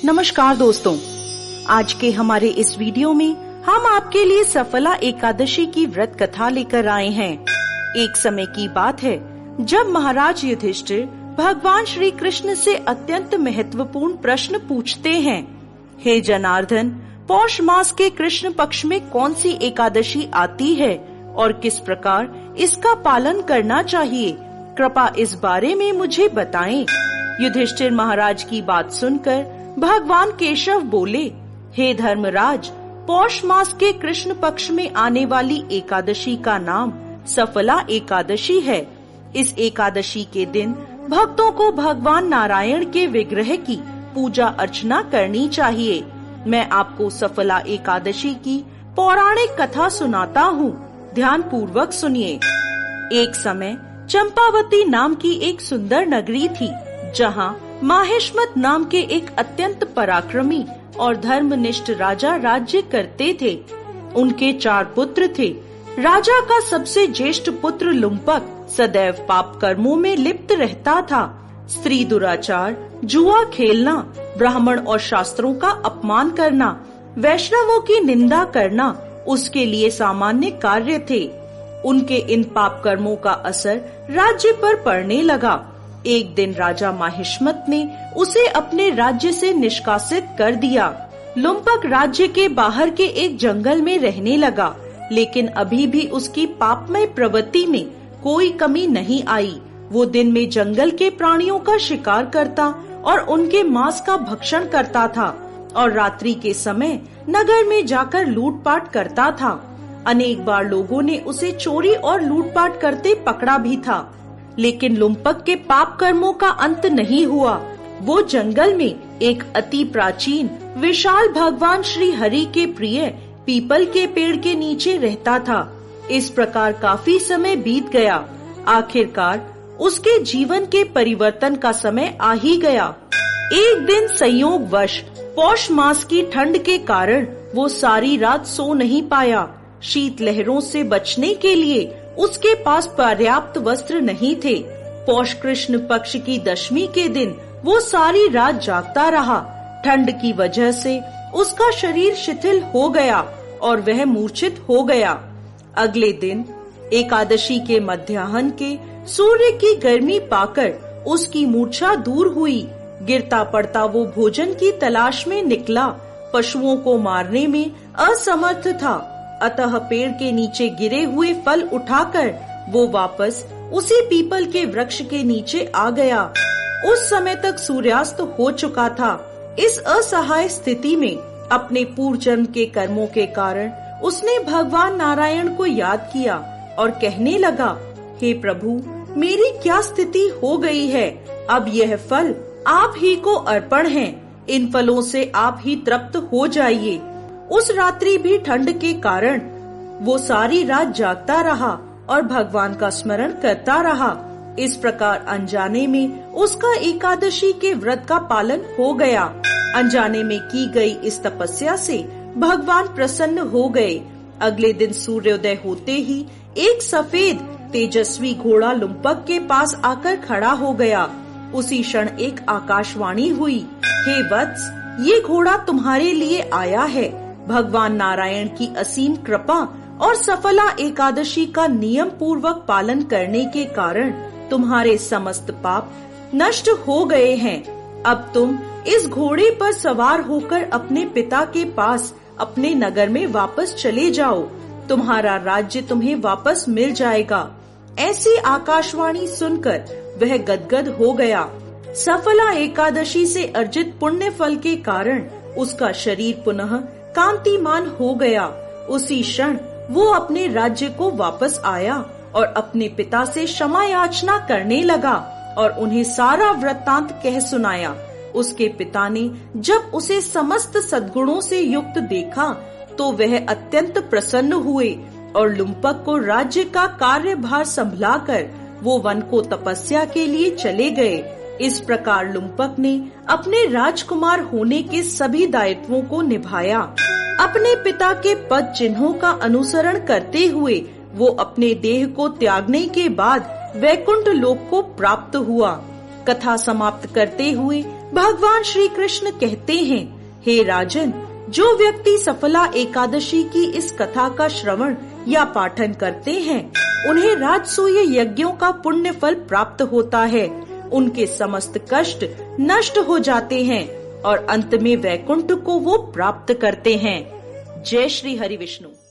नमस्कार दोस्तों, आज के हमारे इस वीडियो में हम आपके लिए सफला एकादशी की व्रत कथा लेकर आए हैं। एक समय की बात है जब महाराज युधिष्ठिर भगवान श्री कृष्ण से अत्यंत महत्वपूर्ण प्रश्न पूछते हैं। हे जनार्दन, पौष मास के कृष्ण पक्ष में कौन सी एकादशी आती है और किस प्रकार इसका पालन करना चाहिए? कृपया इस बारे में मुझे बताएं। युधिष्ठिर महाराज की बात सुनकर भगवान केशव बोले, हे धर्मराज, पौष मास के कृष्ण पक्ष में आने वाली एकादशी का नाम सफला एकादशी है। इस एकादशी के दिन भक्तों को भगवान नारायण के विग्रह की पूजा अर्चना करनी चाहिए। मैं आपको सफला एकादशी की पौराणिक कथा सुनाता हूँ, ध्यान पूर्वक सुनिए। एक समय चंपावती नाम की एक सुंदर नगरी थी, जहाँ माहेश्मत नाम के एक अत्यंत पराक्रमी और धर्मनिष्ठ राजा राज्य करते थे। उनके 4 पुत्र थे। राजा का सबसे ज्येष्ठ पुत्र लुम्पक सदैव पाप कर्मों में लिप्त रहता था। स्त्री दुराचार, जुआ खेलना, ब्राह्मण और शास्त्रों का अपमान करना, वैष्णवों की निंदा करना उसके लिए सामान्य कार्य थे। उनके इन पाप कर्मों का असर राज्य पर पड़ने लगा। एक दिन राजा माहिष्मत ने उसे अपने राज्य से निष्कासित कर दिया। लुम्पक राज्य के बाहर के एक जंगल में रहने लगा, लेकिन अभी भी उसकी पापमय प्रवृत्ति में कोई कमी नहीं आई। वो दिन में जंगल के प्राणियों का शिकार करता और उनके मांस का भक्षण करता था, और रात्रि के समय नगर में जाकर लूटपाट करता था। अनेक बार लोगों ने उसे चोरी और लूटपाट करते पकड़ा भी था, लेकिन लुम्पक के पाप कर्मों का अंत नहीं हुआ। वो जंगल में एक अति प्राचीन विशाल भगवान श्री हरि के प्रिय पीपल के पेड़ के नीचे रहता था। इस प्रकार काफी समय बीत गया। आखिरकार उसके जीवन के परिवर्तन का समय आ ही गया। एक दिन संयोगवश पौष मास की ठंड के कारण वो सारी रात सो नहीं पाया। शीत लहरों से बचने के लिए उसके पास पर्याप्त वस्त्र नहीं थे। पौष कृष्ण पक्ष की दशमी के दिन वो सारी रात जागता रहा। ठंड की वजह से उसका शरीर शिथिल हो गया और वह मूर्छित हो गया। अगले दिन एकादशी के मध्याह्न के सूर्य की गर्मी पाकर उसकी मूर्छा दूर हुई। गिरता पड़ता वो भोजन की तलाश में निकला। पशुओं को मारने में असमर्थ था, अतः पेड़ के नीचे गिरे हुए फल उठाकर वो वापस उसी पीपल के वृक्ष के नीचे आ गया। उस समय तक सूर्यास्त हो चुका था। इस असहाय स्थिति में अपने पूर्व जन्म के कर्मों के कारण उसने भगवान नारायण को याद किया और कहने लगा, हे प्रभु, मेरी क्या स्थिति हो गई है। अब यह फल आप ही को अर्पण हैं। इन फलों से आप ही तृप्त हो जाइए। उस रात्रि भी ठंड के कारण वो सारी रात जागता रहा और भगवान का स्मरण करता रहा। इस प्रकार अनजाने में उसका एकादशी के व्रत का पालन हो गया। अनजाने में की गई इस तपस्या से भगवान प्रसन्न हो गए। अगले दिन सूर्योदय होते ही एक सफेद तेजस्वी घोड़ा लुम्पक के पास आकर खड़ा हो गया। उसी क्षण एक आकाशवाणी हुई, हे वत्स, ये घोड़ा तुम्हारे लिए आया है। भगवान नारायण की असीम कृपा और सफला एकादशी का नियम पूर्वक पालन करने के कारण तुम्हारे समस्त पाप नष्ट हो गए हैं। अब तुम इस घोड़े पर सवार होकर अपने पिता के पास अपने नगर में वापस चले जाओ। तुम्हारा राज्य तुम्हें वापस मिल जाएगा। ऐसी आकाशवाणी सुनकर वह गदगद हो गया। सफला एकादशी से अर्जित पुण्य फल के कारण उसका शरीर पुनः कांतिमान हो गया। उसी क्षण वो अपने राज्य को वापस आया और अपने पिता से क्षमा याचना करने लगा और उन्हें सारा वृत्तांत कह सुनाया। उसके पिता ने जब उसे समस्त सद्गुणों से युक्त देखा तो वह अत्यंत प्रसन्न हुए और लुम्पक को राज्य का कार्यभार संभलाकर वो वन को तपस्या के लिए चले गए। इस प्रकार लुम्पक ने अपने राजकुमार होने के सभी दायित्वों को निभाया। अपने पिता के पद चिन्हों का अनुसरण करते हुए वो अपने देह को त्यागने के बाद वैकुंठ लोक को प्राप्त हुआ। कथा समाप्त करते हुए भगवान श्री कृष्ण कहते हैं, हे राजन, जो व्यक्ति सफला एकादशी की इस कथा का श्रवण या पाठन करते हैं, उन्हें राजसूय यज्ञों का पुण्य फल प्राप्त होता है। उनके समस्त कष्ट नष्ट हो जाते हैं और अंत में वैकुंठ को वो प्राप्त करते हैं। जय श्री हरि विष्णु।